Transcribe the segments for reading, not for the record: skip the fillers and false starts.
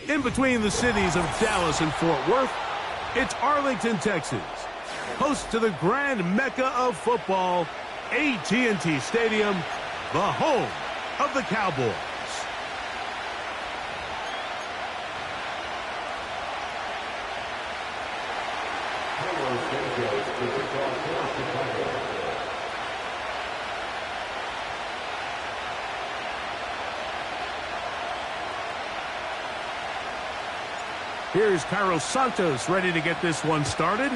In between the cities of Dallas and Fort Worth, it's Arlington, Texas, host to the grand mecca of football, AT&T Stadium, the home of the Cowboys. Here's Carlos Santos ready to get this one started.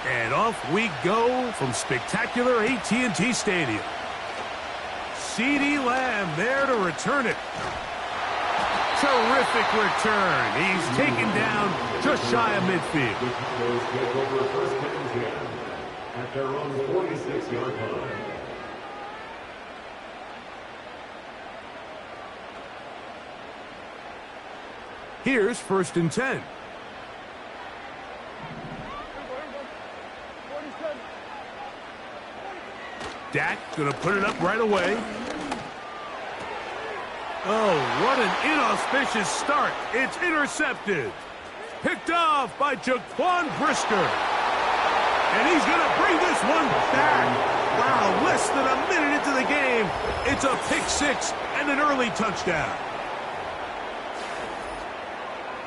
And off we go from spectacular AT&T Stadium. CeeDee Lamb there to return it. Terrific return. He's taken down just shy of midfield. At their own 46-yard line. Here's 1st and 10. Dak going to put it up right away. Oh, what an inauspicious start. It's intercepted. Picked off by Jaquan Brisker. And he's going to bring this one back. Wow, less than a minute into the game. It's a pick six and an early touchdown.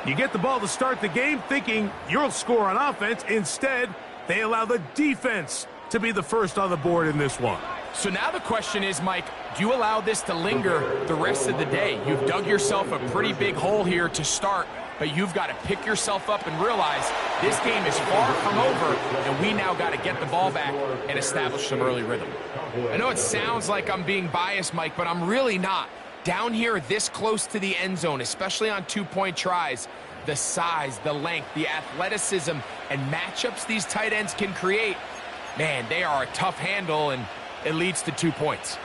You get the ball to start the game thinking you'll score on offense. Instead, they allow the defense to be the first on the board in this one. So now the question is, Mike, do you allow this to linger the rest of the day? You've dug yourself a pretty big hole here to start, but you've got to pick yourself up and realize this game is far from over, and we now got to get the ball back and establish some early rhythm. I know it sounds like I'm being biased, Mike, but I'm really not. Down here this close to the end zone, especially on two-point tries, the size, the length, the athleticism, and matchups these tight ends can create, man, they are a tough handle, and it leads to 2 points.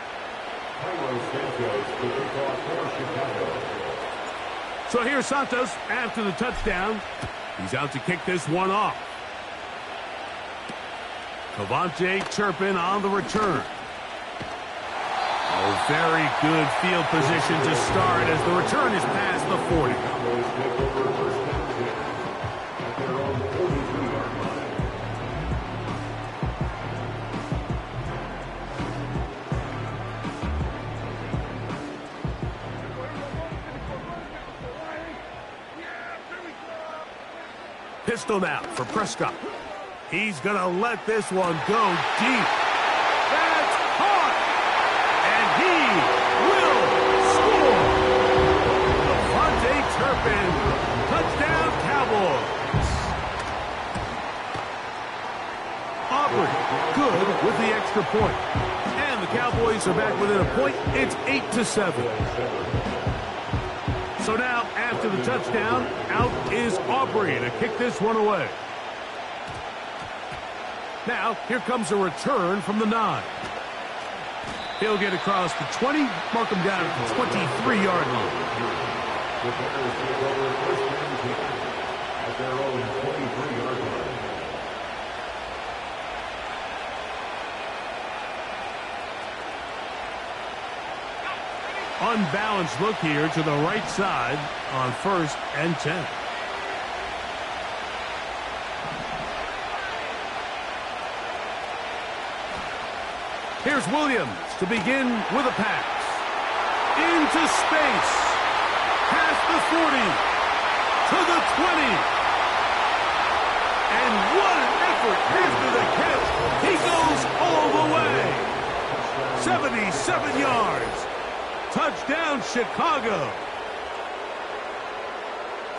So here's Santos after the touchdown. He's out to kick this one off. Cavante Turpin on the return. Oh, very good field position to start as the return is past the 40. Pistol now for Prescott. He's going to let this one go deep. That's caught! And he will score! Cavante Turpin, touchdown Cowboys. Aubrey, good with the extra point. And the Cowboys are back within a point. It's 8-7. So now, after the touchdown, out is Aubrey to kick this one away. Now, here comes a return from the 9. He'll get across the 20, mark him down at the 23-yard line. At their own 23-yard line. Unbalanced look here to the right side on 1st and 10. Here's Williams to begin with a pass. Into space. Past the 40. To the 20. And what an effort after the catch. He goes all the way. 77 yards. Touchdown, Chicago.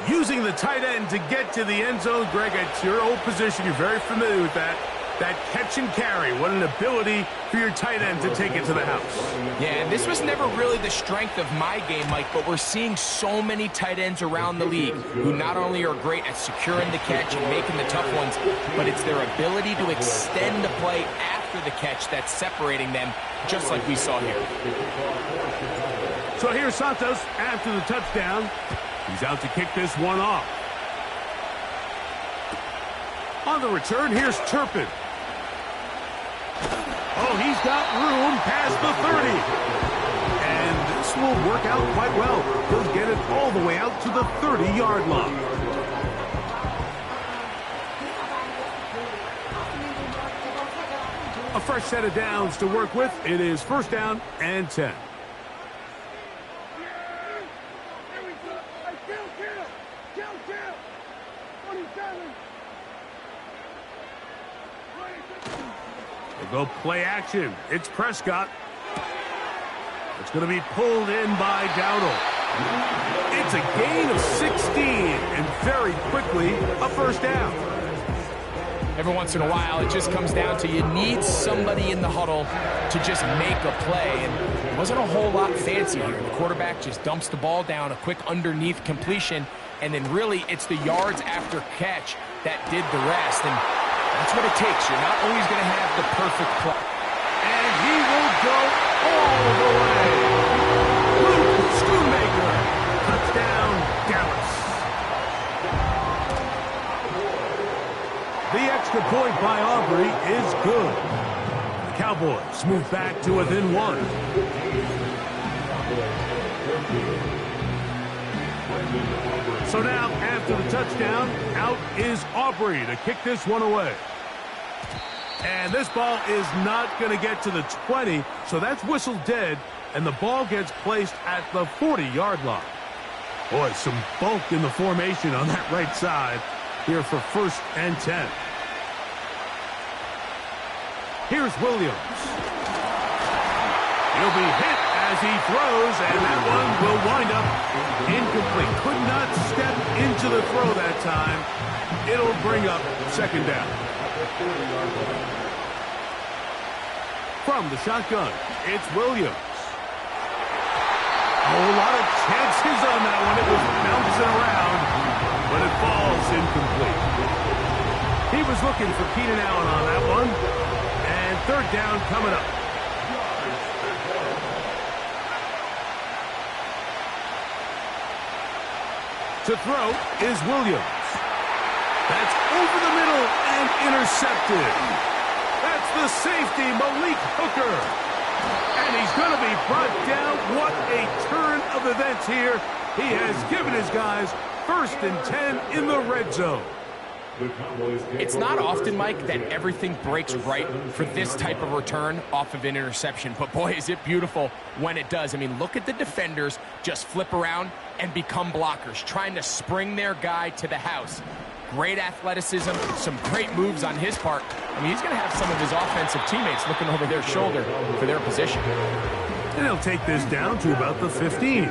Using the tight end to get to the end zone, Greg, it's your old position. You're very familiar with that. That catch and carry. What an ability for your tight end to take it to the house. Yeah, and this was never really the strength of my game, Mike, but we're seeing so many tight ends around the league who not only are great at securing the catch and making the tough ones, but it's their ability to extend the play after the catch that's separating them, just like we saw here. So here's Santos after the touchdown. He's out to kick this one off. On the return, here's Turpin. Oh, he's got room past the 30. And this will work out quite well. He'll get it all the way out to the 30-yard line. A fresh set of downs to work with. It is first down and 10. They'll go play action. It's Prescott. It's going to be pulled in by Dowdle. It's a gain of 16, and very quickly, a first down. Every once in a while, it just comes down to you need somebody in the huddle to just make a play, and it wasn't a whole lot fancy here. The quarterback just dumps the ball down, a quick underneath completion, and then really it's the yards after catch that did the rest, and that's what it takes. You're not always going to have the perfect play. And he will go all the way. Luke Schoonmaker. Touchdown, Dallas. The extra point by Aubrey is good. The Cowboys move back to within one. So now, after the touchdown, out is Aubrey to kick this one away. And this ball is not going to get to the 20, so that's whistled dead, and the ball gets placed at the 40-yard line. Boy, some bulk in the formation on that right side here for first and 10. Here's Williams. He'll be hit as he throws, and that one will wind up incomplete. Could not step into the throw that time. It'll bring up second down. From the shotgun, it's Williams. A whole lot of chances on that one. It was bouncing around, but it falls incomplete. He was looking for Keenan Allen on that one. And third down coming up. To throw is Williams. That's over the middle and intercepted. That's the safety, Malik Hooker. And he's going to be brought down. What a turn of events here. He has given his guys first and 10 in the red zone. It's not often, Mike, that everything breaks right for this type of return off of an interception. But, boy, is it beautiful when it does. I mean, look at the defenders just flip around and become blockers, trying to spring their guy to the house. Great athleticism, some great moves on his part. I mean, he's going to have some of his offensive teammates looking over their shoulder for their position. And he'll take this down to about the 15.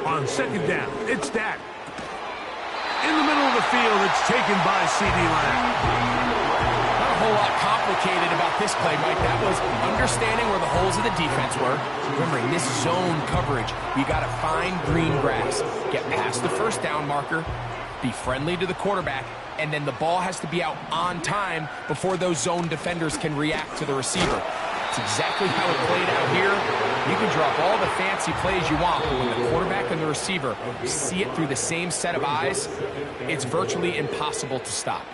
On second down, it's Dak. In the middle of the field, it's taken by C.D. Lamb. Not a whole lot complicated about this play, Mike. That was understanding where the holes of the defense were. Remember, in this zone coverage, you got to find green grass, get past the first down marker, be friendly to the quarterback, and then the ball has to be out on time before those zone defenders can react to the receiver. It's exactly how it played out here. You can drop all the fancy plays you want, but when the quarterback and the receiver see it through the same set of eyes, it's virtually impossible to stop.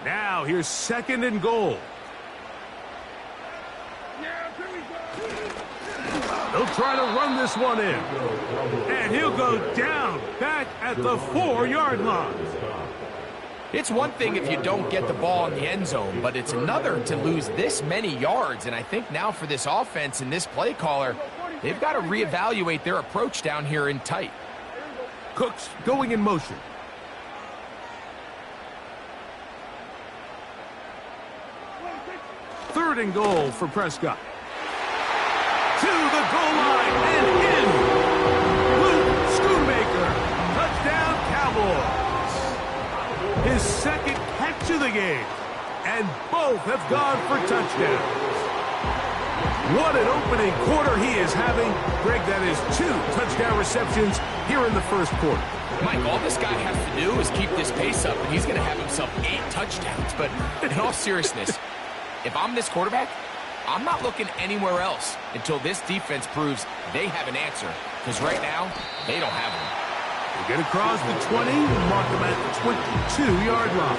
Now, here's second and goal. He'll try to run this one in. And he'll go down back at the 4-yard line. It's one thing if you don't get the ball in the end zone, but it's another to lose this many yards. And I think now for this offense and this play caller, they've got to reevaluate their approach down here in tight. Cooks going in motion. Third and goal for Prescott. To the goal line and in. Luke Schoonmaker. Touchdown Cowboys. His second catch of the game. And both have gone for touchdowns. What an opening quarter he is having. Greg, that is 2 touchdown receptions here in the first quarter. Mike, all this guy has to do is keep this pace up, and he's going to have himself 8 touchdowns. But in all seriousness, if I'm this quarterback, I'm not looking anywhere else until this defense proves they have an answer. Because right now, they don't have one. They get across the 20, mark them at the 22-yard line.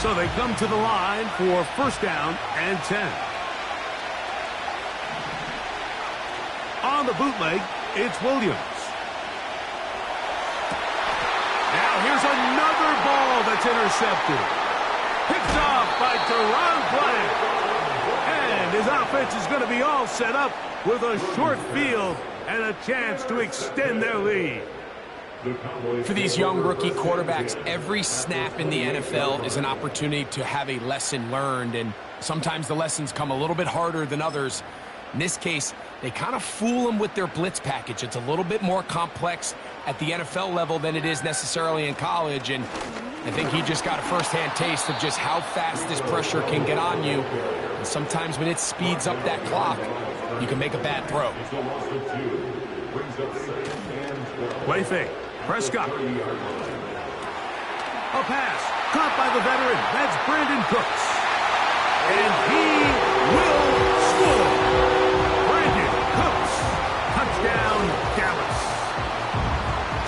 So they come to the line for first down and 10. On the bootleg, it's Williams. Now here's another ball that's intercepted. Picked off by Deron Blank. And his offense is going to be all set up with a short field and a chance to extend their lead. For these young rookie quarterbacks, every snap in the NFL is an opportunity to have a lesson learned, and sometimes the lessons come a little bit harder than others. In this case, they kind of fool them with their blitz package. It's a little bit more complex at the NFL level than it is necessarily in college, and I think he just got a first-hand taste of just how fast this pressure can get on you. And sometimes when it speeds up that clock, you can make a bad throw. Play fake. Prescott. A pass. Caught by the veteran. That's Brandon Cooks. And he will score. Brandon Cooks. Touchdown, Dallas.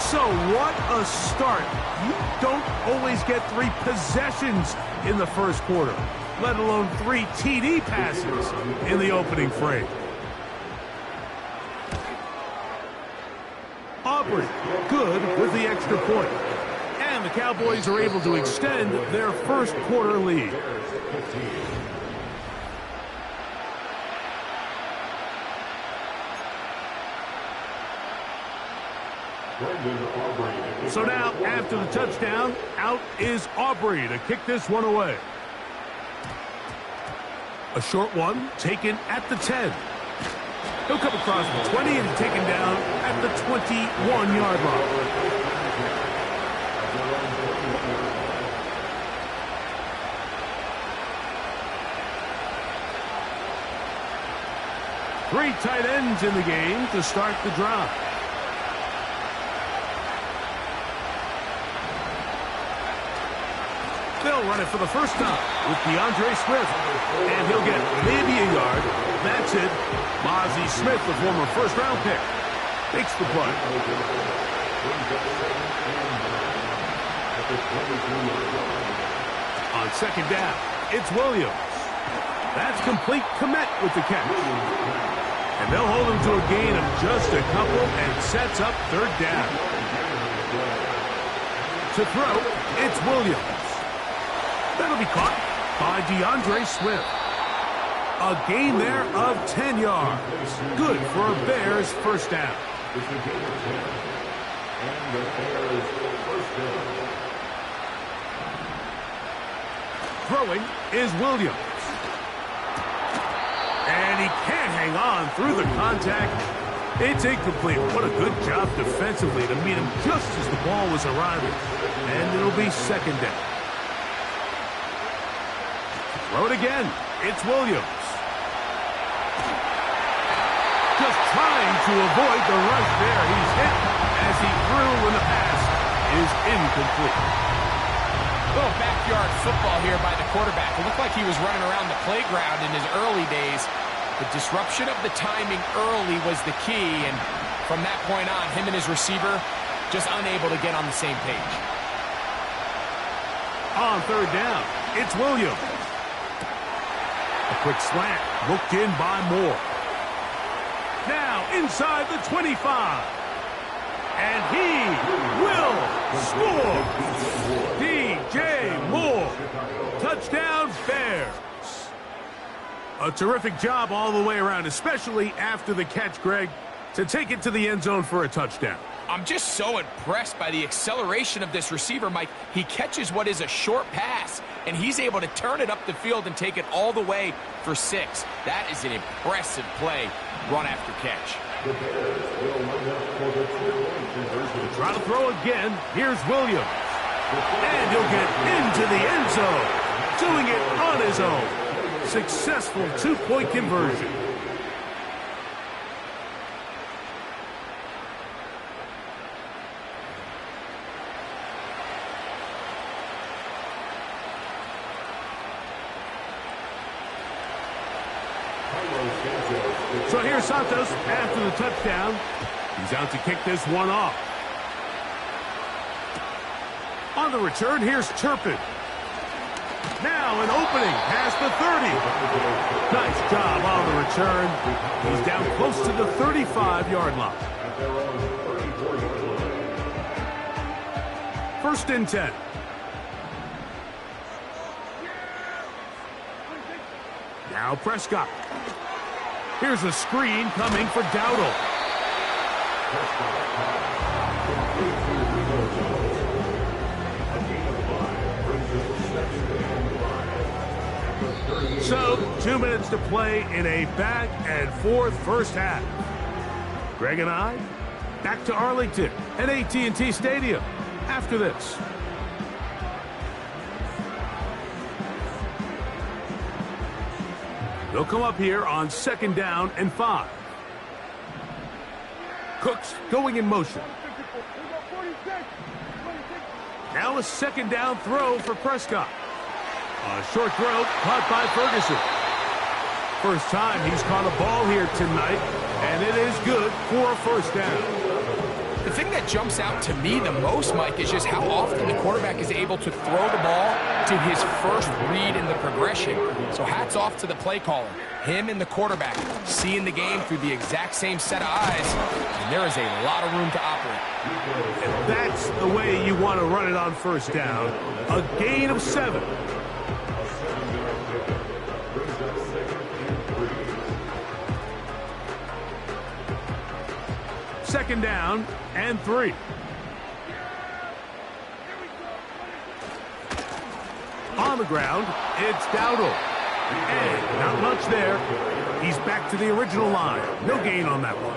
So what a start. You don't always get 3 possessions in the first quarter, let alone 3 TD passes in the opening frame. Aubrey, good with the extra point. And the Cowboys are able to extend their first quarter lead. So now, after the touchdown, out is Aubrey to kick this one away. A short one taken at the 10. He'll come across the 20 and taken down at the 21-yard line. Three tight ends in the game to start the drive. They'll run it for the first time with DeAndre Swift. And he'll get maybe a yard. That's it. Mozzie Smith, the former first-round pick, takes the play. On second down, it's Williams. That's complete Kmet with the catch. And they'll hold him to a gain of just a couple and sets up third down. To throw, it's Williams. That'll be caught by DeAndre Swift. A gain there of 10 yards. Good for a Bears first down. Throwing is Williams. And he can't hang on through the contact. It's incomplete. What a good job defensively to meet him just as the ball was arriving. And it'll be second down. Throw it again. It's Williams. Just trying to avoid the rush there. He's hit as he threw when the pass is incomplete. A little backyard football here by the quarterback. It looked like he was running around the playground in his early days. The disruption of the timing early was the key, and from that point on, him and his receiver just unable to get on the same page. On third down, It's Williams. A quick slant, looked in by Moore. Now inside the 25. And he will score. DJ Moore. Touchdown Bears. A terrific job all the way around, especially after the catch, Greg, to take it to the end zone for a touchdown. I'm just so impressed by the acceleration of this receiver, Mike. He catches what is a short pass, and he's able to turn it up the field and take it all the way for 6. That is an impressive play, run after catch. Try to throw again. Here's Williams. And he'll get into the end zone, doing it on his own. Successful two-point conversion. So here's Santos after the touchdown. He's out to kick this one off. On the return, here's Turpin. Now an opening past the 30. Nice job on the return. He's down close to the 35-yard line. 1st and 10. Now Prescott. Here's a screen coming for Dowdle. So, 2 minutes to play in a back-and-forth first half. Greg and I, back to Arlington at AT&T Stadium after this. They'll come up here on 2nd down and 5. Cooks going in motion. Now a 2nd down throw for Prescott. A short throw caught by Ferguson. First time he's caught a ball here tonight, and it is good for a 1st down. The thing that jumps out to me the most, Mike, is just how often the quarterback is able to throw the ball to his first read in the progression. So hats off to the play caller. Him and the quarterback seeing the game through the exact same set of eyes, and there is a lot of room to operate. And that's the way you want to run it on 1st down. A gain of 7. Second down and 3. On the ground, it's Dowdle. And not much there. He's back to the original line. No gain on that one.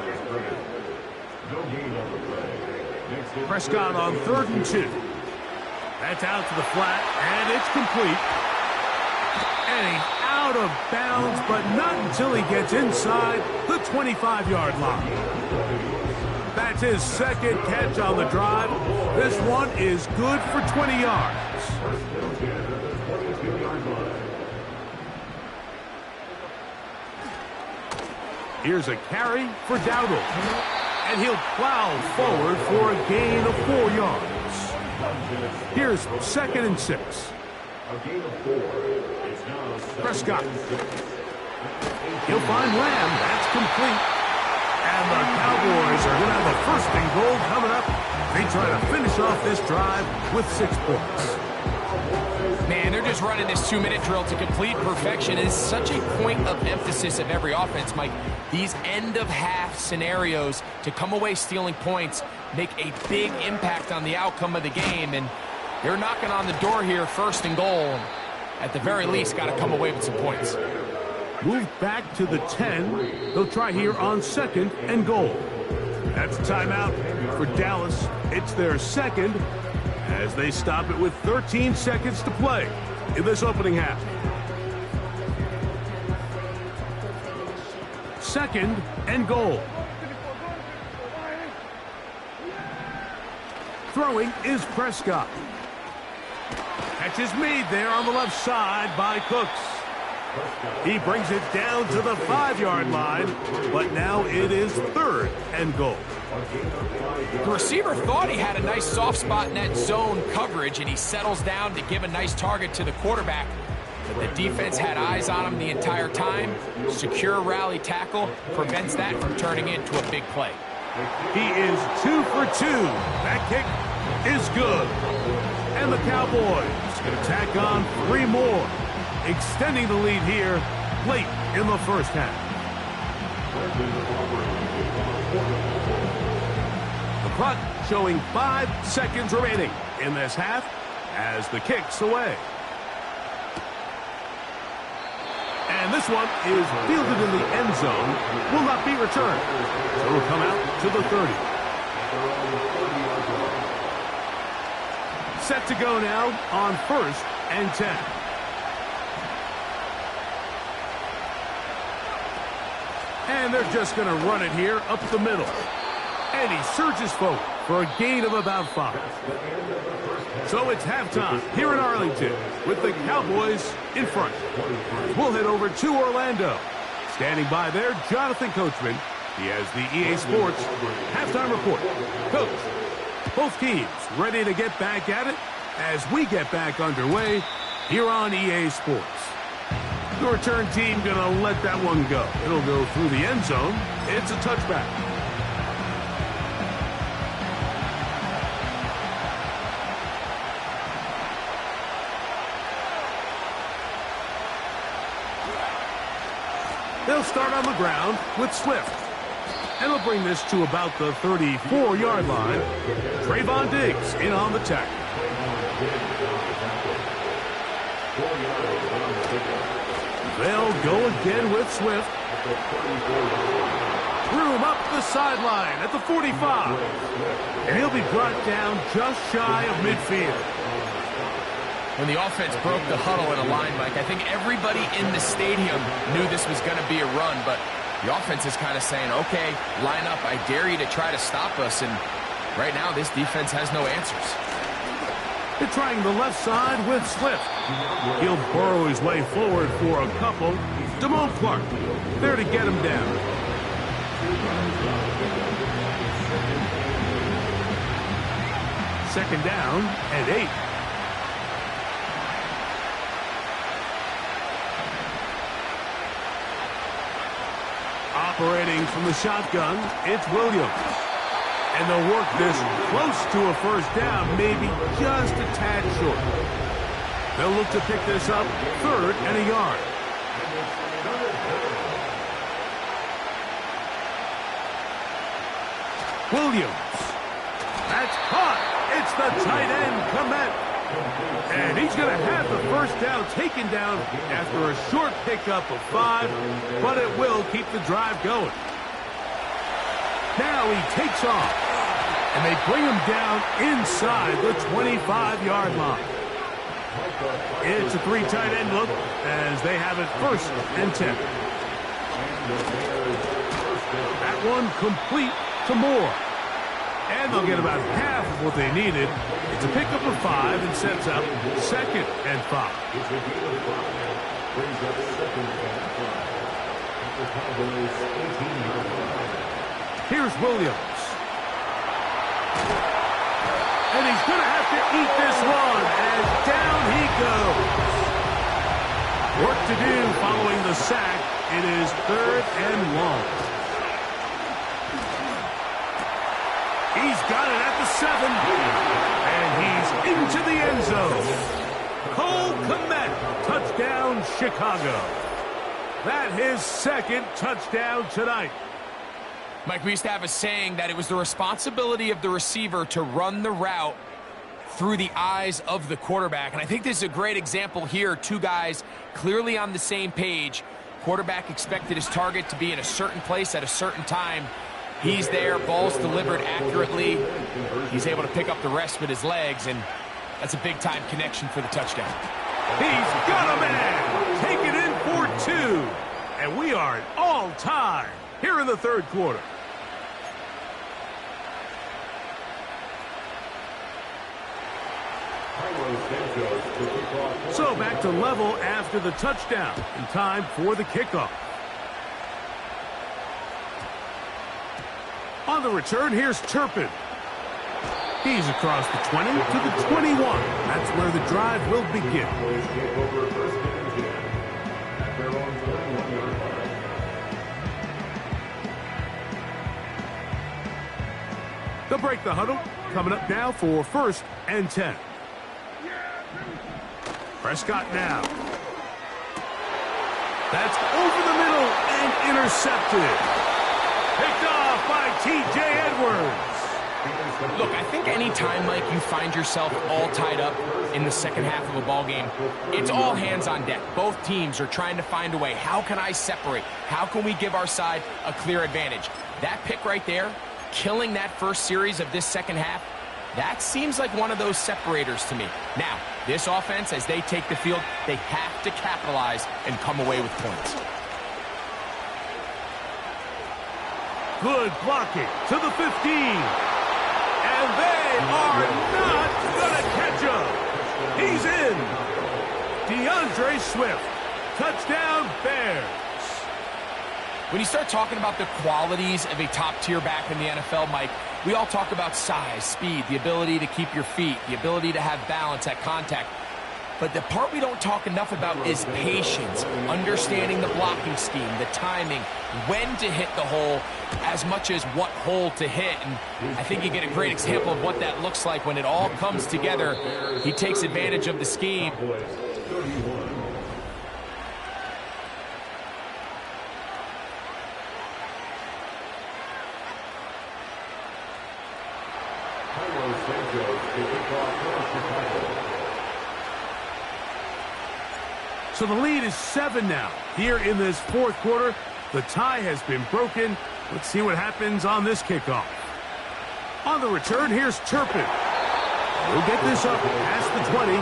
Prescott on 3rd and 2. That's out to the flat, and it's complete. And he's out of bounds, but not until he gets inside the 25-yard line. That's his 2nd catch on the drive. This one is good for 20 yards. Here's a carry for Dowdle. And he'll plow forward for a gain of 4 yards. Here's 2nd and 6. Prescott. He'll find Lamb. That's complete. And the Cowboys are going to have a 1st and goal coming up. They try to finish off this drive with 6 points. Man, they're just running this 2-minute drill to complete perfection. It is such a point of emphasis of every offense, Mike. These end-of-half scenarios to come away stealing points make a big impact on the outcome of the game. And they're knocking on the door here, 1st and goal. At the very least, got to come away with some points. Move back to the 10. They'll try here on 2nd and goal. That's a timeout for Dallas. It's their 2nd as they stop it with 13 seconds to play in this opening half. 2nd and goal. Throwing is Prescott. Catch is made there on the left side by Cooks. He brings it down to the 5-yard line, but now it is 3rd and goal. The receiver thought he had a nice soft spot in that zone coverage, and he settles down to give a nice target to the quarterback. But the defense had eyes on him the entire time. Secure rally tackle prevents that from turning into a big play. He is 2 for 2. That kick is good. And the Cowboys going to tack on 3 more, extending the lead here late in the first half. The clock showing 5 seconds remaining in this half as the kick's away. And this one is fielded in the end zone, will not be returned. So it'll come out to the 30. Set to go now on 1st and 10. And they're just going to run it here up the middle. And he surges forward for a gain of about 5. So it's halftime here in Arlington with the Cowboys in front. We'll head over to Orlando. Standing by there, Jonathan Coachman. He has the EA Sports halftime report. Coach, both teams ready to get back at it as we get back underway here on EA Sports. The return team going to let that one go. It'll go through the end zone. It's a touchback. They'll start on the ground with Swift. And they'll bring this to about the 34-yard line. Trayvon Diggs in on the tackle. They'll go again with Swift. Threw him up the sideline at the 45. And he'll be brought down just shy of midfield. When the offense broke the huddle in a line, Mike, I think everybody in the stadium knew this was going to be a run, but the offense is kind of saying, okay, line up, I dare you to try to stop us, and right now this defense has no answers. They're trying the left side with Swift. He'll burrow his way forward for a couple. Damone Clark there to get him down. Second down and 8. Operating from the shotgun, it's Williams. And they'll work this close to a first down, maybe just a tad short. They'll look to pick this up 3rd and a yard. Williams. That's caught. It's the tight end, Komet. And he's going to have the first down taken down after a short pickup of 5, but it will keep the drive going. Now he takes off, and they bring him down inside the 25-yard line. It's a 3 tight end look as they have it 1st and 10. That one complete to Moore. And they'll get about half of what they needed. It's a pickup of 5 and sets up 2nd and 5. Here's Williams. And he's going to have to eat this one as down he goes. Work to do following the sack. It is 3rd and long. He's got it at the 7. And he's into the end zone. Cole Kmet, touchdown Chicago. That his 2nd touchdown tonight. Mike, we used to have a saying that it was the responsibility of the receiver to run the route through the eyes of the quarterback. And I think this is a great example here. 2 guys clearly on the same page. Quarterback expected his target to be in a certain place at a certain time. He's there, ball's delivered accurately. He's able to pick up the rest with his legs, and that's a big-time connection for the touchdown. He's got a man! Take it in for 2. And we are at all-time here in the 3rd quarter. So back to level after the touchdown in time for the kickoff. On On the return, here's Turpin. He's across the 20 to the 21. That's where the drive will begin. They'll break the huddle. Coming up now for 1st and 10. Prescott now. That's over the middle and intercepted. Picked off by T.J. Edwards. Look, I think any time, Mike, you find yourself all tied up in the second half of a ball game, it's all hands on deck. Both teams are trying to find a way. How can I separate? How can we give our side a clear advantage? That pick right there, killing that first series of this second half, that seems like one of those separators to me. Now, this offense, as they take the field, they have to capitalize and come away with points. Good blocking to the 15. And they are not going to catch him. He's in. DeAndre Swift. Touchdown, Bears. When you start talking about the qualities of a top-tier back in the NFL, Mike, we all talk about size, speed, the ability to keep your feet, the ability to have balance at contact. But the part we don't talk enough about is patience, understanding the blocking scheme, the timing, when to hit the hole, as much as what hole to hit. And I think you get a great example of what that looks like when it all comes together. He takes advantage of the scheme. So the lead is 7 now. Here in this 4th quarter, the tie has been broken. Let's see what happens on this kickoff. On the return, here's Turpin. He'll get this up past the 20.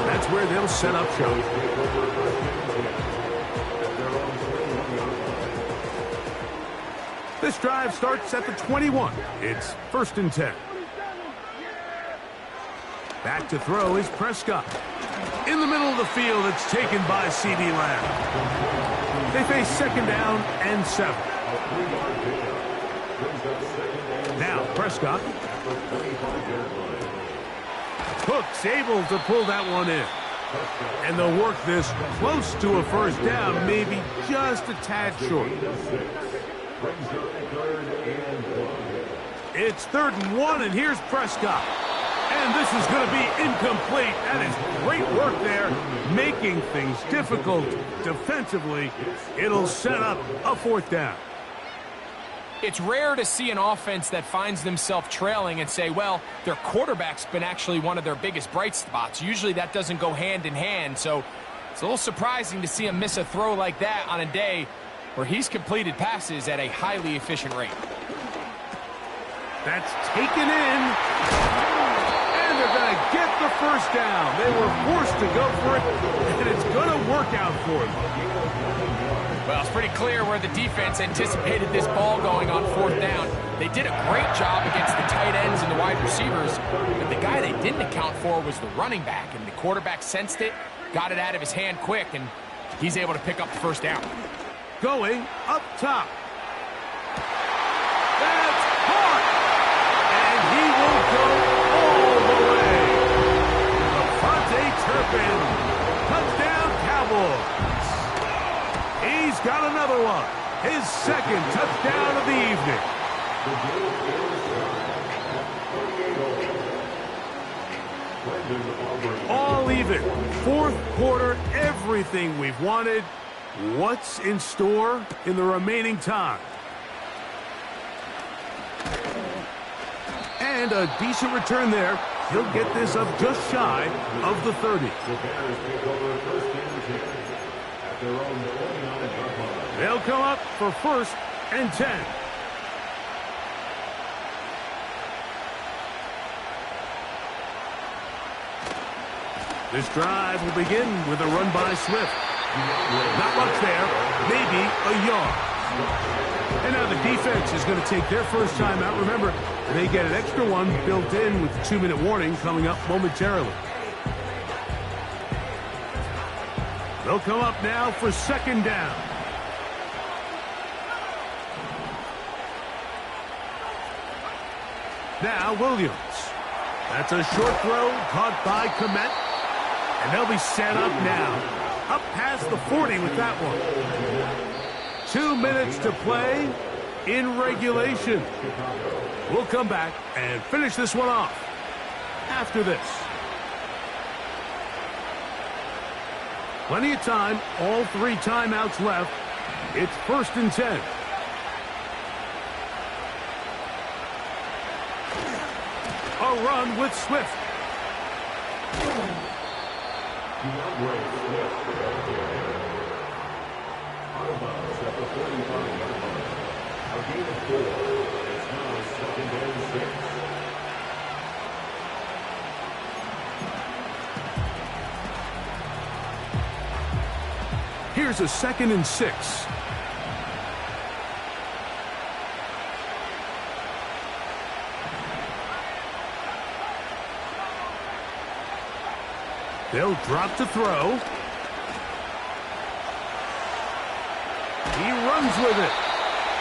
That's where they'll set up shop. This drive starts at the 21. It's 1st and 10. Back to throw is Prescott. In the middle of the field, it's taken by C.D. Lamb. They face 2nd down and 7. Now Prescott. Cook's able to pull that one in. And they'll work this close to a 1st down, maybe just a tad short. It's 3rd and 1, and here's Prescott. And this is going to be incomplete. That is great work there, making things difficult defensively. It'll set up a 4th down. It's rare to see an offense that finds themselves trailing and say, well, their quarterback's been actually one of their biggest bright spots. Usually that doesn't go hand in hand, so it's a little surprising to see him miss a throw like that on a day where he's completed passes at a highly efficient rate. That's taken in. They're going to get the 1st down. They were forced to go for it, and it's going to work out for them. Well, it's pretty clear where the defense anticipated this ball going on 4th down. They did a great job against the tight ends and the wide receivers, but the guy they didn't account for was the running back, and the quarterback sensed it, got it out of his hand quick, and he's able to pick up the 1st down. Going up top. That's caught, and he will go Turpin. Touchdown, Cowboys. He's got another one. His 2nd touchdown of the evening. All even. 4th quarter, everything we've wanted. What's in store in the remaining time? And a decent return there. He'll get this up just shy of the 30. They'll come up for 1st and 10. This drive will begin with a run by Swift. Not much there, maybe a yard. And now the defense is going to take their first time out. Remember, they get an extra one built in with the 2-minute warning coming up momentarily. They'll come up now for 2nd down. Now Williams. That's a short throw caught by Komet. And they'll be set up now. Up past the 40 with that one. 2 minutes to play in regulation. We'll come back and finish this one off after this. Plenty of time. All 3 timeouts left. It's 1st and 10. A run with Swift. Here's a 2nd and 6. They'll drop to throw. He runs with it.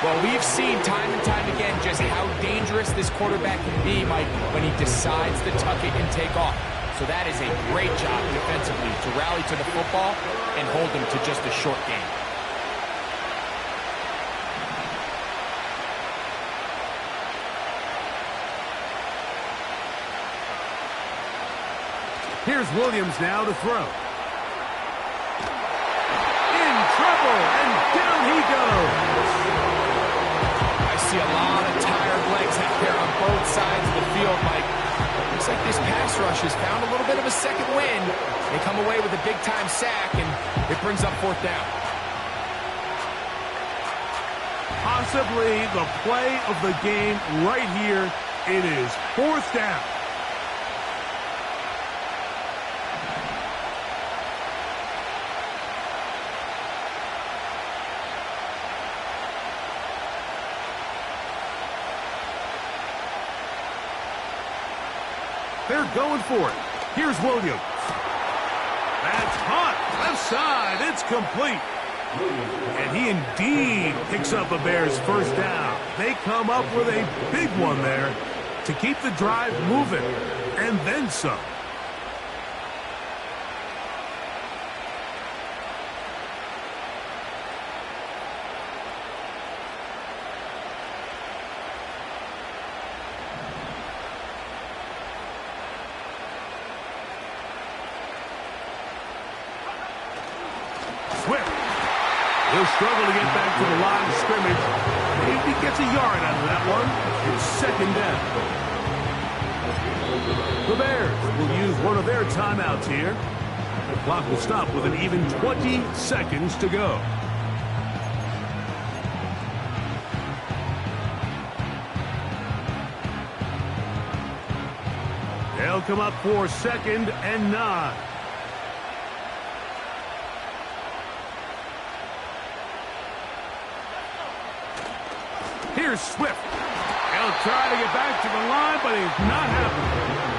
Well, we've seen time and time again just how dangerous this quarterback can be, Mike, when he decides to tuck it and take off. So that is a great job defensively to rally to the football and hold him to just a short game. Here's Williams now to throw. In trouble, and down he goes. I see a lot of tired legs out there on both sides of the field, Mike. Looks like this pass rush has found a little bit of a second wind. They come away with a big-time sack, and it brings up 4th down. Possibly the play of the game right here. It is 4th down. They're going for it. Here's Williams. That's hot. Left side. It's complete. And he indeed picks up a Bears 1st down. They come up with a big one there to keep the drive moving. And then some. Swift. He'll struggle to get back to the line of scrimmage. Maybe gets a yard out of that one. It's 2nd down. The Bears will use one of their timeouts here. The clock will stop with an even 20 seconds to go. They'll come up for 2nd and 9. Here's Swift. He'll try to get back to the line, but he's not happening.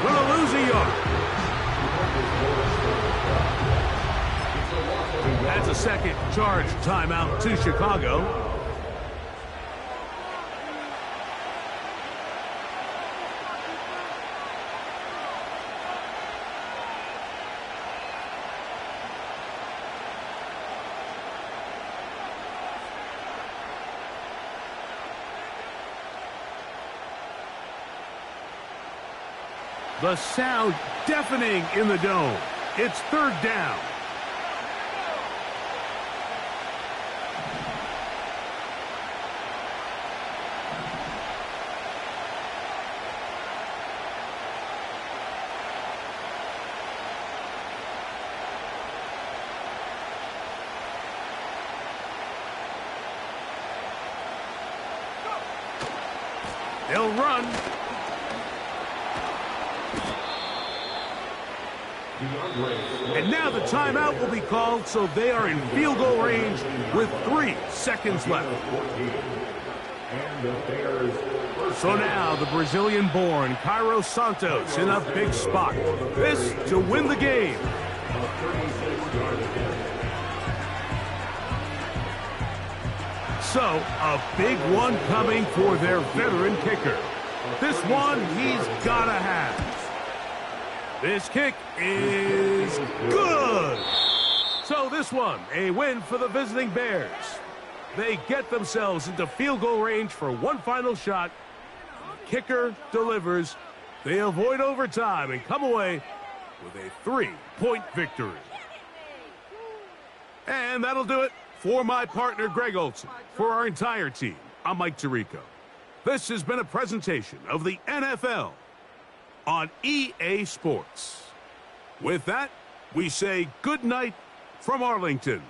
Will lose a yard. That's a 2nd charge timeout to Chicago. The sound deafening in the dome. It's 3rd down. They'll run. And now the timeout will be called, so they are in field goal range with 3 seconds left. So now the Brazilian-born Cairo Santos in a big spot. This to win the game. So a big one coming for their veteran kicker. This one he's gotta have. This kick is good. So this one, a win for the visiting Bears. They get themselves into field goal range for one final shot. Kicker delivers. They avoid overtime and come away with a 3-point victory. And that'll do it for my partner, Greg Olson. For our entire team, I'm Mike Tirico. This has been a presentation of the NFL on EA Sports. With that, we say good night from Arlington.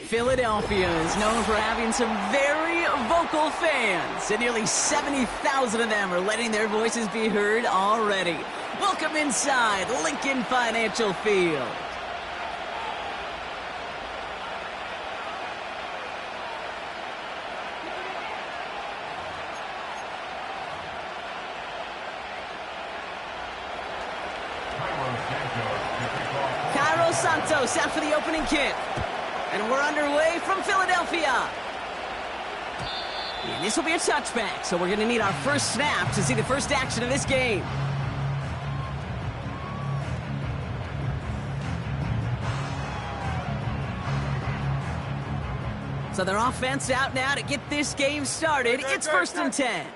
Philadelphia is known for having some very vocal fans, and nearly 70,000 of them are letting their voices be heard already. Welcome inside Lincoln Financial Field. Cairo Santos out for the opening kick. And we're underway from Philadelphia. And this will be a touchback, so we're going to need our first snap to see the first action of this game. So their offense out now to get this game started. It's 1st and 10.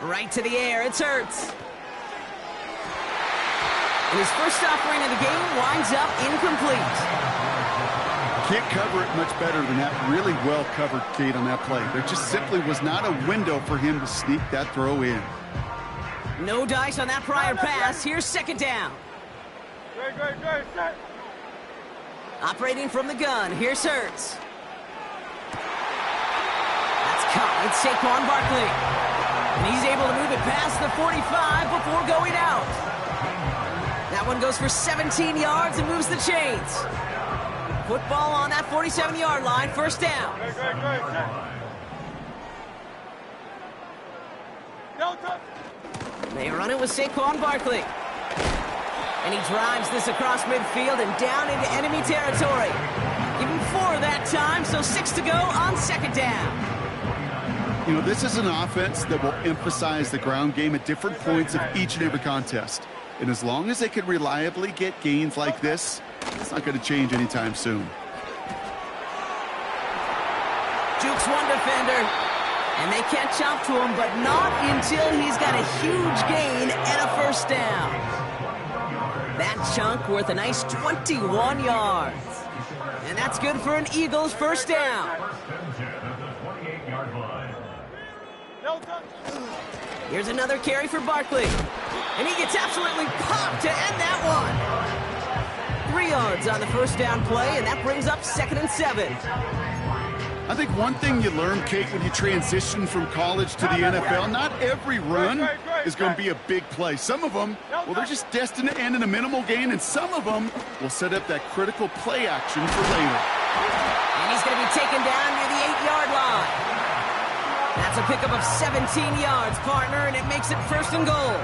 Right to the air, it's Hurts. And his first offering of the game winds up incomplete. Can't cover it much better than that. Really well covered, Kate, on that play. There just simply was not a window for him to sneak that throw in. No dice on that prior pass. Here's 2nd down. Operating from the gun. Here's Hurts. That's caught. It's Saquon Barkley. And he's able to move it past the 45 before going out. That one goes for 17 yards and moves the chains. Football on that 47-yard line, 1st down. They run it with Saquon Barkley. And he drives this across midfield and down into enemy territory. Give him 4 that time, so 6 to go on 2nd down. You know, this is an offense that will emphasize the ground game at different points of each and every contest. And as long as they can reliably get gains like this, it's not going to change anytime soon. Jukes one defender, and they catch up to him, but not until he's got a huge gain and a 1st down. That chunk worth a nice 21 yards. And that's good for an Eagles 1st down. Here's another carry for Barkley. And he gets absolutely popped to end that one. 3 yards on the 1st down play, and that brings up 2nd and 7. I think one thing you learn, Kate, when you transition from college to the NFL, not every run is going to be a big play. Some of them, well, they're just destined to end in a minimal gain, and some of them will set up that critical play action for later. And he's going to be taken down near the 8-yard line. That's a pickup of 17 yards, partner, and it makes it 1st and goal.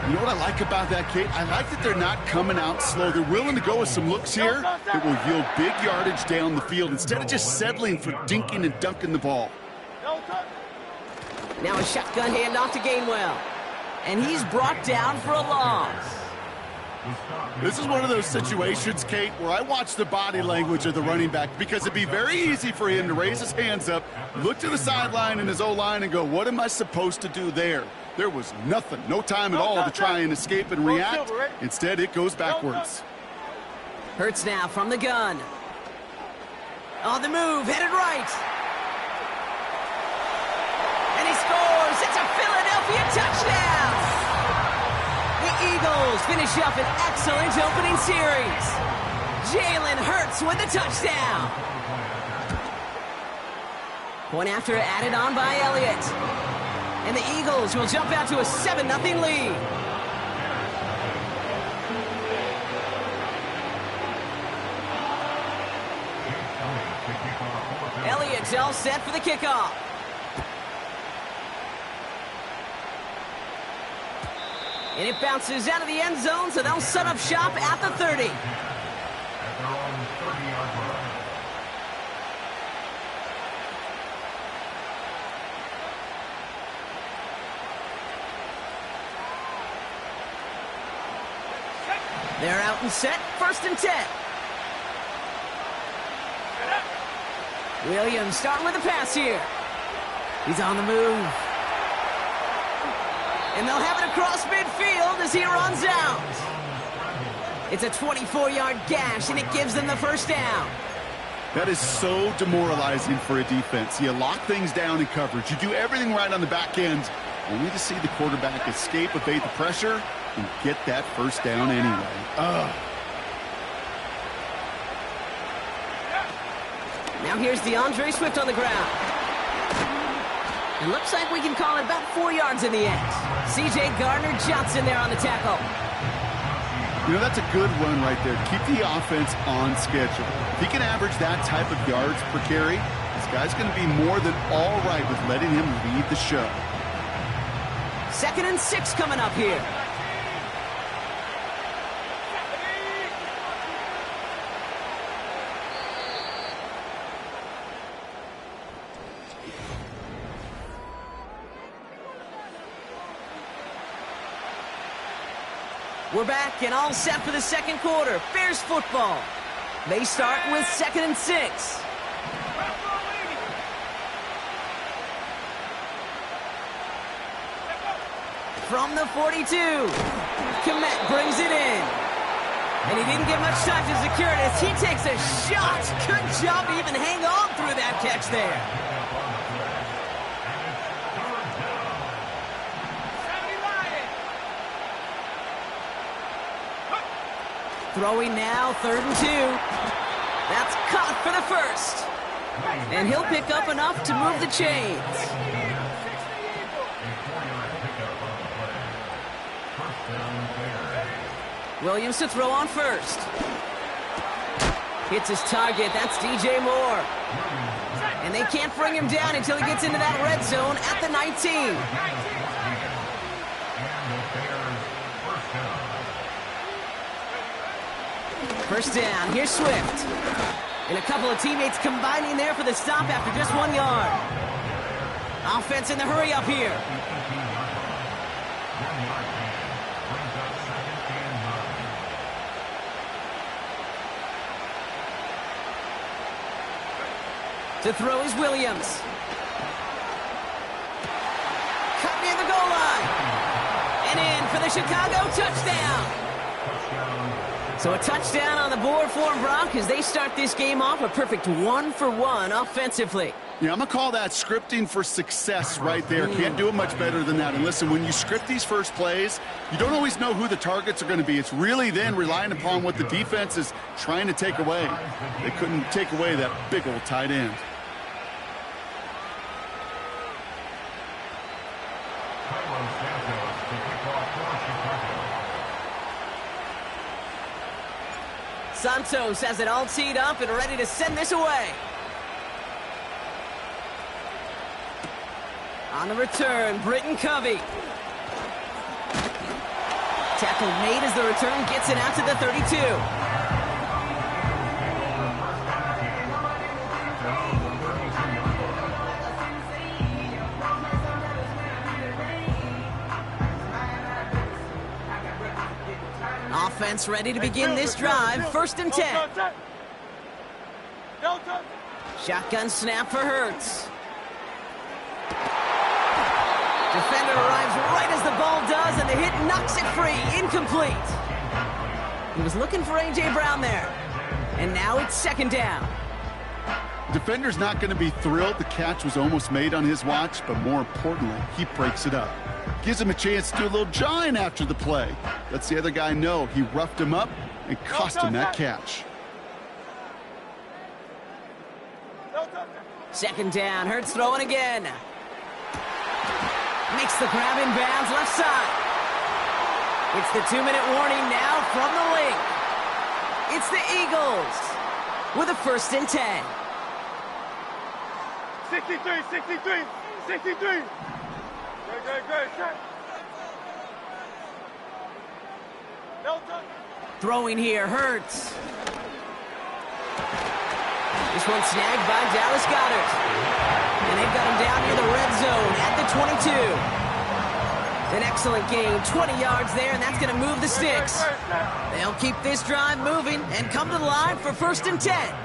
You know what I like about that, Kate? I like that they're not coming out slow. They're willing to go with some looks here that will yield big yardage down the field instead of just settling for dinking and dunking the ball. Now a shotgun handoff to Gainwell. And he's brought down for a loss. This is one of those situations, Kate, where I watch the body language of the running back because it'd be very easy for him to raise his hands up, look to the sideline in his O-line and go, what am I supposed to do there? There was nothing, no time at all to try and escape and react. Instead, it goes backwards. Hurts now from the gun. On the move, headed right. And he scores. It's a Philadelphia touchdown. The Eagles finish up an excellent opening series. Jalen Hurts with the touchdown. Point after added on by Elliott. And the Eagles will jump out to a 7-0 lead. Elliott's all set for the kickoff. And it bounces out of the end zone, so they'll set up shop at the 30. At their own 30-yard line. They're out and set, 1st and 10. Williams starting with the pass here. He's on the move. And they'll have it across midfield as he runs out. It's a 24-yard gash, and it gives them the first down. That is so demoralizing for a defense. You lock things down in coverage. You do everything right on the back end, only to see the quarterback escape, evade the pressure, and get that first down anyway. Ugh. Now here's DeAndre Swift on the ground. It looks like we can call it about 4 yards in the end. C.J. Gardner-Johnson there on the tackle. You know, that's a good run right there. Keep the offense on schedule. If he can average that type of yards per carry, this guy's going to be more than all right with letting him lead the show. 2nd and 6 coming up here. We're back and all set for the second quarter. Bears football. They start with 2nd and 6. From the 42. Kmet brings it in. And he didn't get much time to secure it as he takes a shot. Good job to even hang on through that catch there. Throwing now, 3rd and 2. That's caught for the first. And he'll pick up enough to move the chains. Williams to throw on first. Hits his target. That's DJ Moore. And they can't bring him down until he gets into that red zone at the 19. First down, here's Swift. And a couple of teammates combining there for the stop after just 1 yard. Offense in the hurry up here. To throw is Williams. Cut near the goal line. And in for the Chicago touchdown. So a touchdown on the board for Brock as they start this game off a perfect 1-for-1 offensively. Yeah, I'm going to call that scripting for success right there. Can't do it much better than that. And listen, when you script these first plays, you don't always know who the targets are going to be. It's really then relying upon what the defense is trying to take away. They couldn't take away that big old tight end. Santos has it all teed up and ready to send this away. On the return, Britton Covey. Tackle made as the return gets it out to the 32. Offense ready to begin this drive. 1st and 10. Shotgun snap for Hurts. Defender arrives right as the ball does, and the hit knocks it free. Incomplete. He was looking for A.J. Brown there. And now it's 2nd down. Defender's not going to be thrilled the catch was almost made on his watch, but more importantly, he breaks it up. Gives him a chance to do a little jawing after the play. Lets the other guy know he roughed him up and cost him that catch. 2nd down. Hurts throwing again. Makes the grab in bounds left side. It's the 2-minute warning now from the link. It's the Eagles with a 1st and 10. 63, 63, 63. Good. Throwing here, Hurts. This one snagged by Dallas Goedert. And they've got him down near the red zone at the 22. An excellent gain, 20 yards there, and that's going to move the sticks. They'll keep this drive moving and come to the line for 1st and 10.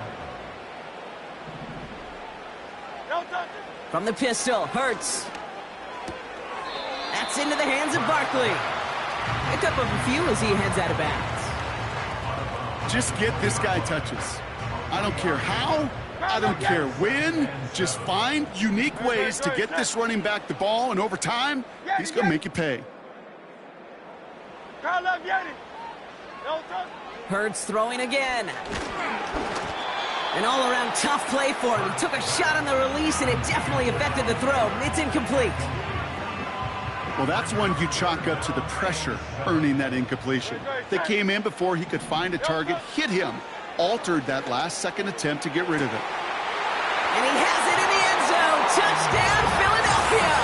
From the pistol, Hurts. That's into the hands of Barkley. Pick up a few as he heads out of bounds. Just get this guy touches. I don't care how, I don't care when. Just find unique ways to get this running back the ball, and over time, he's going to make you pay. Hurts throwing again. An all-around tough play for him. He took a shot on the release, and it definitely affected the throw. It's incomplete. Well, that's one you chalk up to the pressure earning that incompletion. They came in before he could find a target, hit him, altered that last-second attempt to get rid of it. And he has it in the end zone. Touchdown, Philadelphia!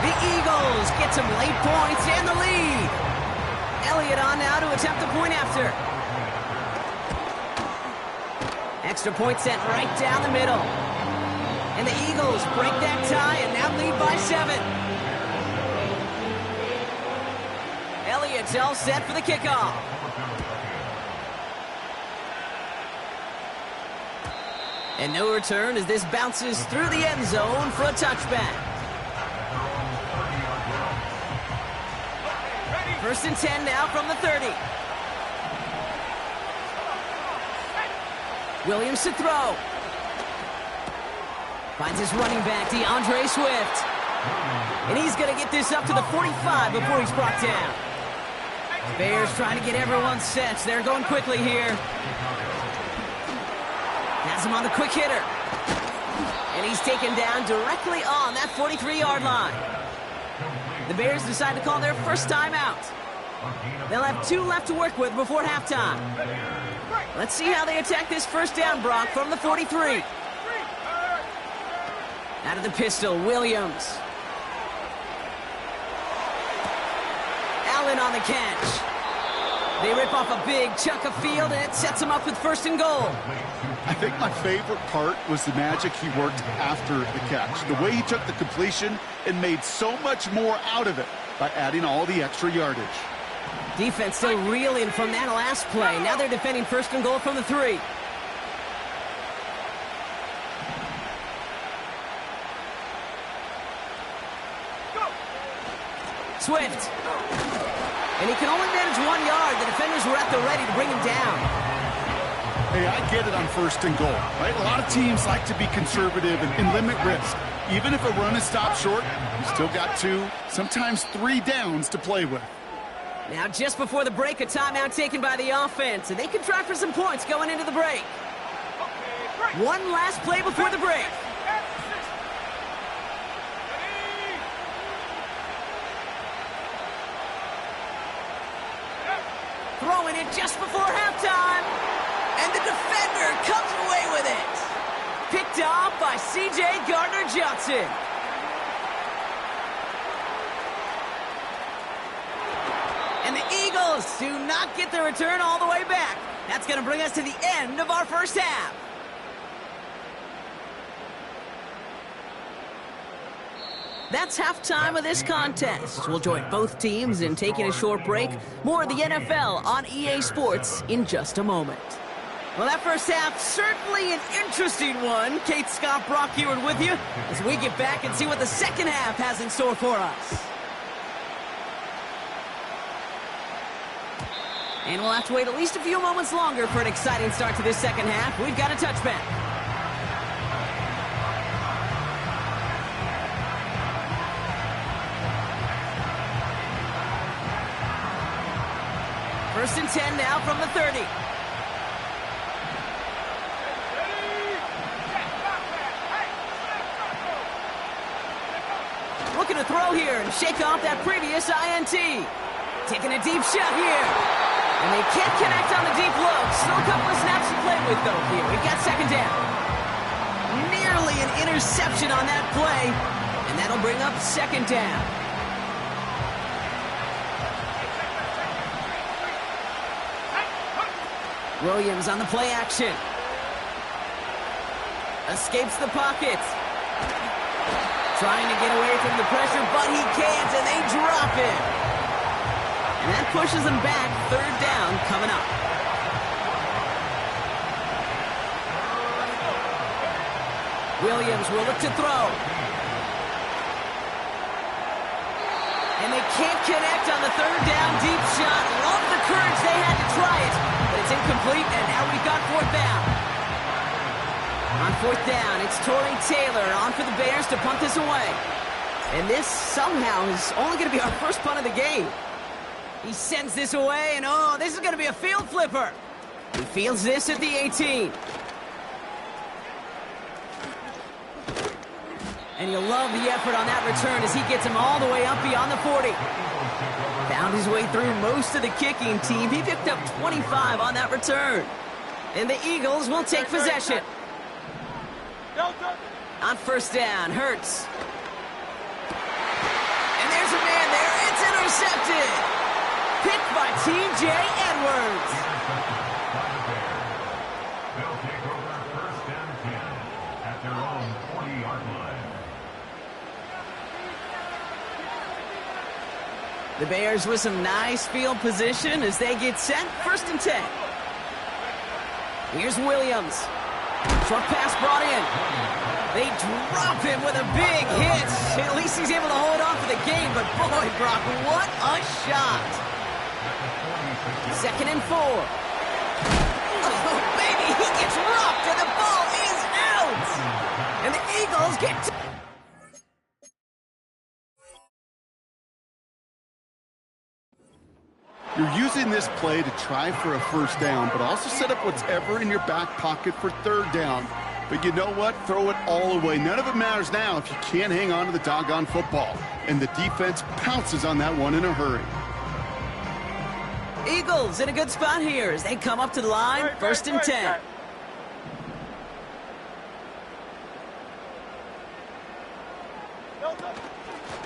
The Eagles get some late points and the lead. Elliott on now to attempt the point after. Extra point sent right down the middle. And the Eagles break that tie and now lead by 7. Elliott's all set for the kickoff. And no return as this bounces through the end zone for a touchback. 1st and 10 now from the 30. Williams to throw. Finds his running back, DeAndre Swift. And he's going to get this up to the 45 before he's brought down. Bears trying to get everyone set. They're going quickly here. Has him on the quick hitter. And he's taken down directly on that 43-yard line. The Bears decide to call their first timeout. They'll have 2 left to work with before halftime. Let's see how they attack this 1st down, Brock, from the 43. Out of the pistol, Williams. Allen on the catch. They rip off a big chunk of field, and it sets them up with 1st and goal. I think my favorite part was the magic he worked after the catch. The way he took the completion and made so much more out of it by adding all the extra yardage. Defense still reeling from that last play. Now they're defending 1st and goal from the 3. Swift. And he can only manage 1 yard. The defenders were at the ready to bring him down. Hey, I get it on 1st and goal, right? A lot of teams like to be conservative and limit risk. Even if a run is stopped short, you still got 2, sometimes 3 downs to play with. Now, just before the break, a timeout taken by the offense, and they can try for some points going into the break. One last play before the break. Throwing it just before halftime, and the defender comes away with it. Picked off by C.J. Gardner-Johnson. And the Eagles do not get the return all the way back. That's going to bring us to the end of our 1st half. That's halftime of this contest. We'll join both teams in taking a short break. More of the NFL on EA Sports in just a moment. Well, that first half, certainly an interesting one. Kate, Scott, Brock Heward with you as we get back and see what the second half has in store for us. And we'll have to wait at least a few moments longer for an exciting start to this second half. We've got a touchback. First and 10 now from the 30. Looking to throw here and shake off that previous INT. Taking a deep shot here. And they can't connect on the deep look. Still a couple of snaps to play with, though, here. We've got second down. Nearly an interception on that play. And that'll bring up second down. Williams on the play action. Escapes the pocket. Trying to get away from the pressure, but he can't, and they drop him. And that pushes them back. Third down coming up. Williams will look to throw. And they can't connect on the third down deep shot. Love the courage they had to try it. But it's incomplete, and now we've got fourth down. On fourth down, it's Torrey Taylor on for the Bears to punt this away. And this somehow is only going to be our first punt of the game. He sends this away, and oh, this is going to be a field flipper. He fields this at the 18. And you'll love the effort on that return as he gets him all the way up beyond the 40. Found his way through most of the kicking team. He picked up 25 on that return. And the Eagles will take possession. On first down, Hurts. And there's a man there. It's intercepted. Picked by T.J. Edwards. They'll take over first and 10 at their own 40-yard line. The Bears with some nice field position as they get set. First and 10. Here's Williams. Short pass brought in. They drop him with a big hit. At least he's able to hold on for the game, but boy, Brock, what a shot. Second and 4. Oh, baby, he gets rocked and the ball is out. And the Eagles get You're using this play to try for a first down, but also set up whatever in your back pocket for third down. But you know what? Throw it all away. None of it matters now if you can't hang on to the doggone football. And the defense pounces on that one in a hurry. Eagles in a good spot here as they come up to the line. First and 10.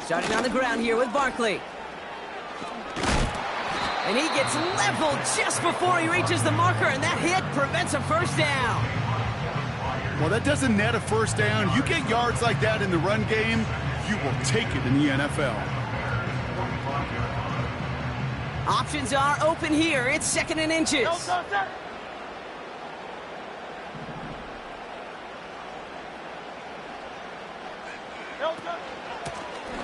Starting on the ground here with Barkley. And he gets leveled just before he reaches the marker, and that hit prevents a first down. Well, that doesn't net a first down. You get yards like that in the run game, you will take it in the NFL. Options are open here. It's second and inches.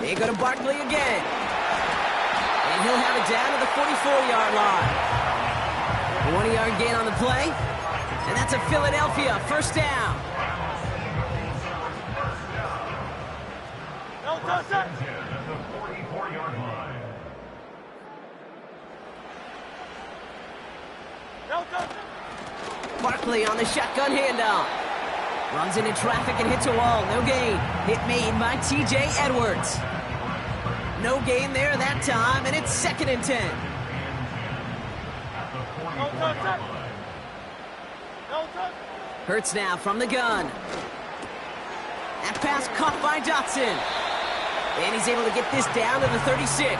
They go to Barkley again. And he'll have it down to the 44-yard line. A 1-yard gain on the play. And that's a Philadelphia first down. First and 10 at the 44-yard line. Barkley on the shotgun handoff. Runs into traffic and hits a wall. No gain. Hit made by T.J. Edwards. No gain there that time, and it's second and 10. Hurts now from the gun. That pass caught by Dotson. And he's able to get this down to the 36.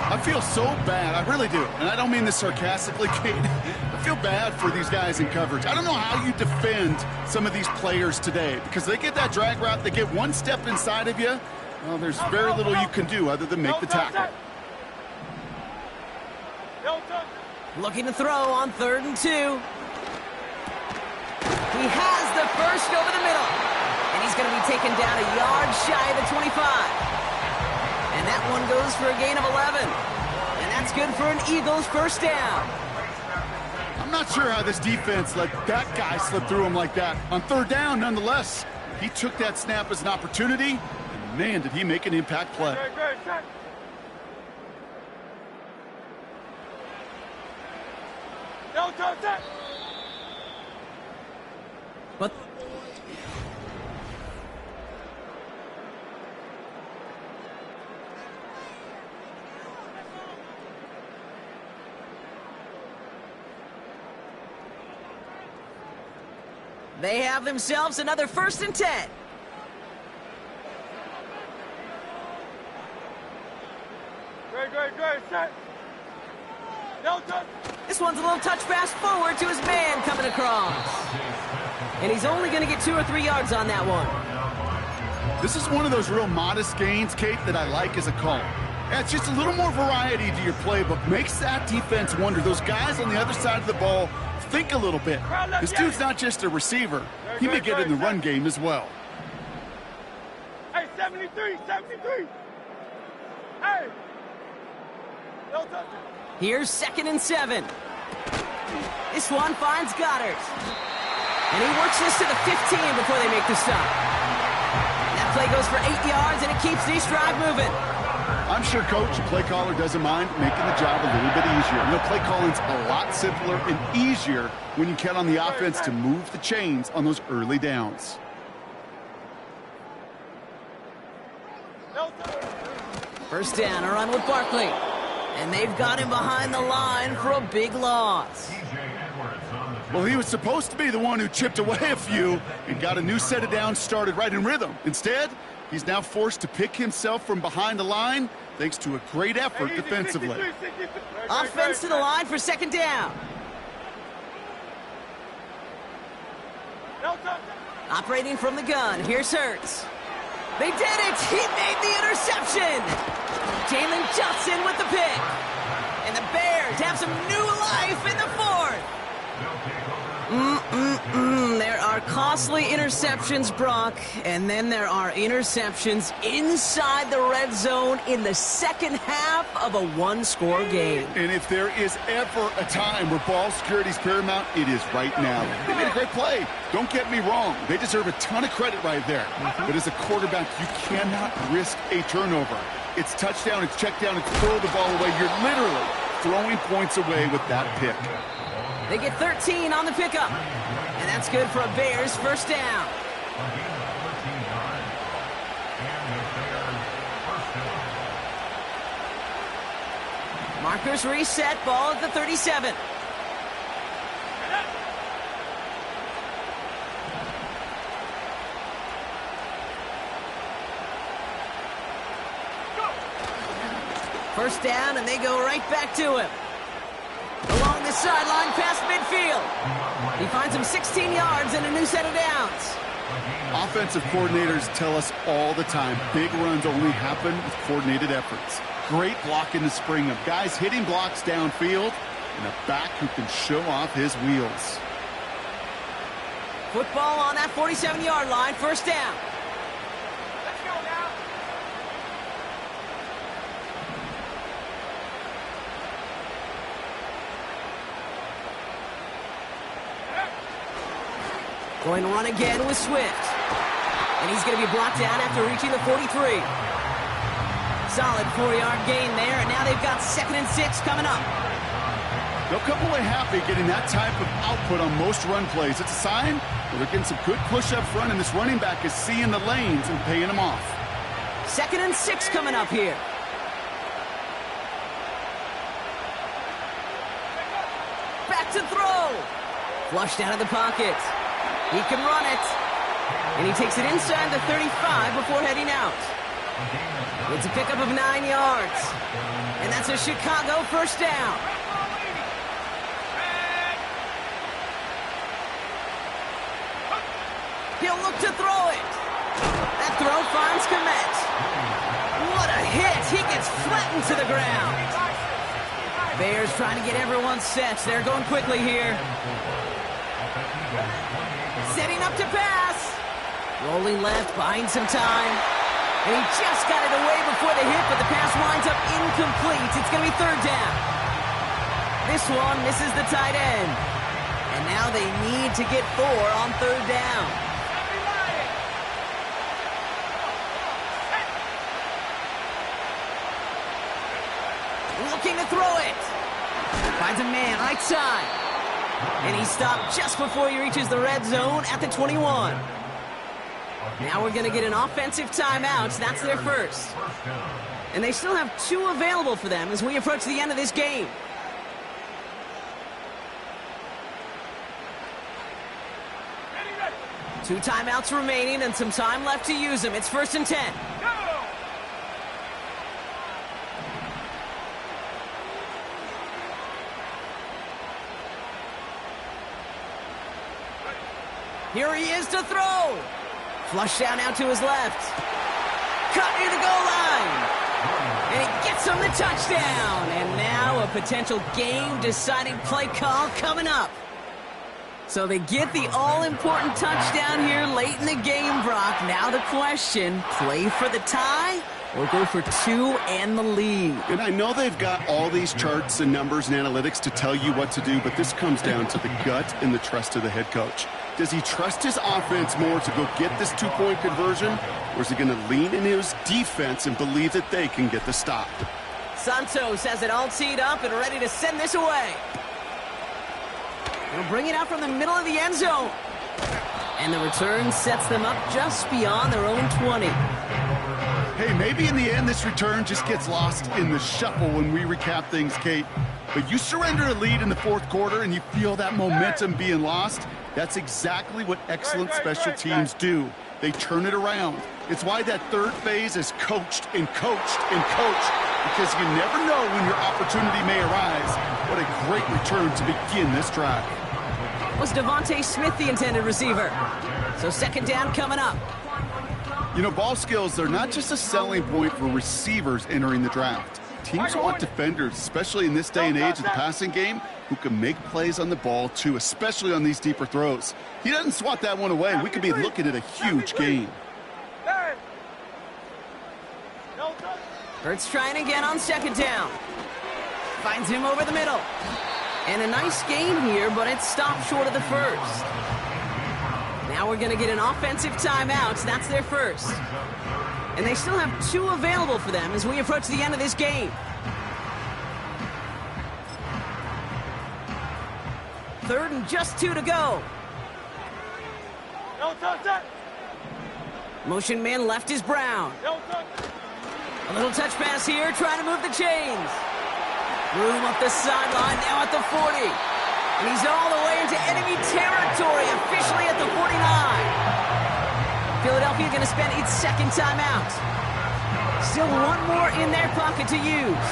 I I feel so bad. I really do. And I don't mean this sarcastically, Kate. I feel bad for these guys in coverage. I don't know how you defend some of these players today because they get that drag route, they get one step inside of you. Well, there's very little you can do other than make the tackle. Looking to throw on 3rd and 2. He has the first over the middle. And he's going to be taken down a yard shy of the 25. And that one goes for a gain of 11. And that's good for an Eagles first down. I'm not sure how this defense let that guy slip through him like that. On 3rd down, nonetheless, he took that snap as an opportunity. And man, did he make an impact play. But they have themselves another 1st and 10. Great, set. This one's a little touch pass forward to his man coming across. And he's only going to get 2 or 3 yards on that one. This is one of those real modest gains, Kate, that I like as a call. It's just a little more variety to your playbook. Makes that defense wonder. Those guys on the other side of the ball think a little bit. This dude's not just a receiver. He may get in the run game as well. Hey, 73. Hey. Here's 2nd and 7. This one finds Goddard. And he works this to the 15 before they make the stop. That play goes for 8 yards, and it keeps this drive moving. I'm sure Coach, play caller, doesn't mind making the job a little bit easier. You know, play calling's a lot simpler and easier when you count on the offense to move the chains on those early downs. First down, a run with Barkley. And they've got him behind the line for a big loss. Well, he was supposed to be the one who chipped away a few and got a new set of downs started right in rhythm. Instead, he's now forced to pick himself from behind the line thanks to a great effort defensively. Offense to the line for 2nd down. Operating from the gun, here's Hurts. They did it! He made the interception! Jalen Johnson with the pick. And the Bears have some new life in the 4th. There are costly interceptions, Brock, and then there are interceptions inside the red zone in the second half of a one-score game. And if there is ever a time where ball security is paramount, it is right now. They made a great play. Don't get me wrong. They deserve a ton of credit right there. But as a quarterback, you cannot risk a turnover. It's touchdown, it's check down, it's throw the ball away. You're literally throwing points away with that pick. They get 13 on the pickup. And that's good for a Bears first down. Markers reset, ball at the 37. First down, and they go right back to him. Along the sideline, past midfield. He finds him 16 yards and a new set of downs. Offensive coordinators tell us all the time, big runs only happen with coordinated efforts. Great blocking to spring them. Guys hitting blocks downfield, and a back who can show off his wheels. Football on that 47-yard line, first down. Let's go now. Going to run again with Swift. And he's going to be brought down after reaching the 43. Solid 4-yard gain there, and now they've got 2nd and 6 coming up. They'll come away happy getting that type of output on most run plays. It's a sign that they're getting some good push up front, and this running back is seeing the lanes and paying them off. 2nd and 6 coming up here. Back to throw. Flushed out of the pocket. He can run it. And he takes it inside the 35 before heading out. It's a pickup of 9 yards. And that's It's a Chicago first down. He'll look to throw it. That throw finds Komet. What a hit. He gets flattened to the ground. Bears trying to get everyone set. They're going quickly here. Setting up to pass. Rolling left, buying some time. And he just got it away before the hit, but the pass winds up incomplete. It's going to be third down. This one misses the tight end. And now they need to get 4 on third down. Looking to throw it. Finds a man right side. And he stopped just before he reaches the red zone at the 21. Now we're going to get an offensive timeout. That's their first. And they still have 2 available for them as we approach the end of this game. Two timeouts remaining and some time left to use them. It's 1st and 10. Here he is to throw. Flush down out to his left. Cut near the goal line. And he gets him the touchdown. And now a potential game-deciding play call coming up. So they get the all-important touchdown here late in the game, Brock. Now the question, play for the tie or go for 2 and the lead? And I know they've got all these charts and numbers and analytics to tell you what to do, but this comes down to the gut and the trust of the head coach. Does he trust his offense more to go get this 2-point conversion, or is he going to lean into his defense and believe that they can get the stop? Santos has it all teed up and ready to send this away. He'll bring it out from the middle of the end zone. And the return sets them up just beyond their own 20. Hey, maybe in the end this return just gets lost in the shuffle when we recap things, Kate. But you surrender a lead in the 4th quarter and you feel that momentum being lost. That's exactly what excellent special teams do. They turn it around. It's why that 3rd phase is coached and coached and coached, because you never know when your opportunity may arise. What a great return to begin this drive. Was Devontae Smith the intended receiver? So 2nd down coming up. You know, ball skills, they're not just a selling point for receivers entering the draft. Teams want defenders, especially in this day and age of the passing game, who can make plays on the ball, too, especially on these deeper throws. He doesn't swat that one away. We could be looking at a huge gain. Hurts trying again on 2nd down. Finds him over the middle. And a nice gain here, but it's stopped short of the first. Now we're going to get an offensive timeout. That's their first. And they still have 2 available for them as we approach the end of this game. 3rd and just 2 to go. Motion man left is Brown. A little touch pass here, trying to move the chains. Room up the sideline, now at the 40. And he's all the way into enemy territory, officially at the 49. Philadelphia going to spend its 2nd timeout. Still 1 more in their pocket to use.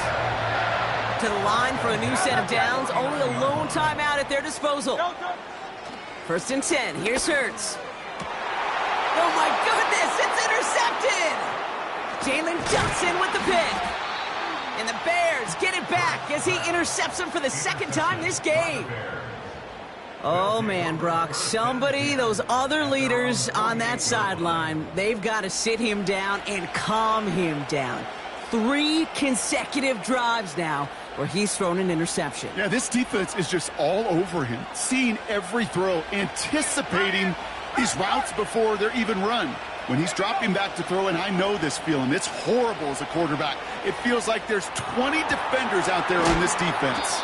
To the line for a new set of downs, only a lone timeout at their disposal. 1st and 10, here's Hurts. Oh my goodness, it's intercepted! Jalen Johnson with the pick. And the Bears get it back as he intercepts him for the 2nd time this game. Oh, man, Brock, those other leaders on that sideline, they've got to sit him down and calm him down. 3 consecutive drives now where he's thrown an interception. Yeah, this defense is just all over him, seeing every throw, anticipating these routes before they're even run. When he's dropping back to throw, and I know this feeling, it's horrible as a quarterback. It feels like there's 20 defenders out there on this defense.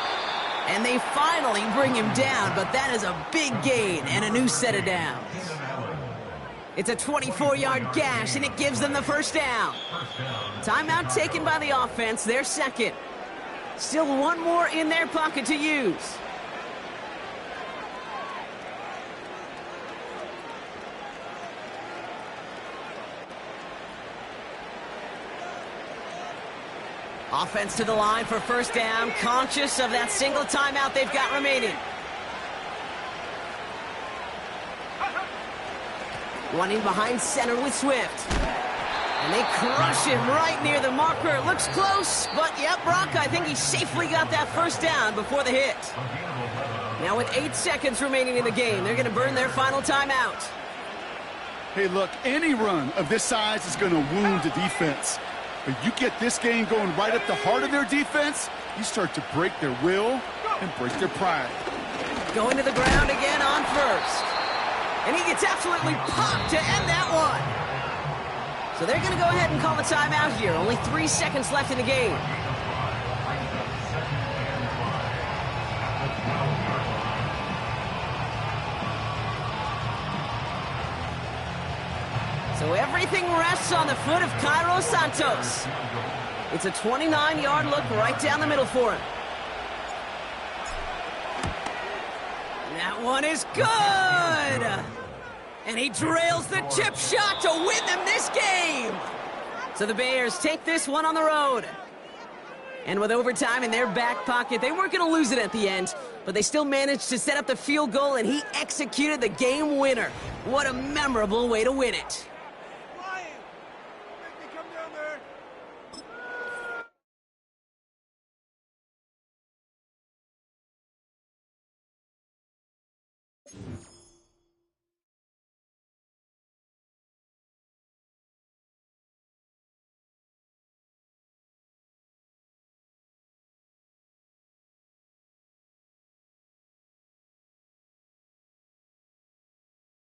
And they finally bring him down, but that is a big gain and a new set of downs. It's a 24-yard gash, and it gives them the 1st down. Timeout taken by the offense, their 2nd. Still 1 more in their pocket to use. Offense to the line for first down, conscious of that single timeout they've got remaining. One in behind center with Swift. And they crush him right near the marker. Looks close, but yep, Brock, I think he safely got that first down before the hit. Now with 8 seconds remaining in the game, they're going to burn their final timeout. Hey, look, any run of this size is going to wound the defense. But you get this game going right at the heart of their defense, you start to break their will and break their pride. Going to the ground again on first. And he gets absolutely popped to end that one. So they're going to go ahead and call the timeout here. Only 3 seconds left in the game. So everything rests on the foot of Cairo Santos. It's a 29-yard look right down the middle for him. That one is good! And he drills the chip shot to win them this game! So the Bears take this one on the road. And with overtime in their back pocket, they weren't going to lose it at the end, but they still managed to set up the field goal, and he executed the game winner. What a memorable way to win it.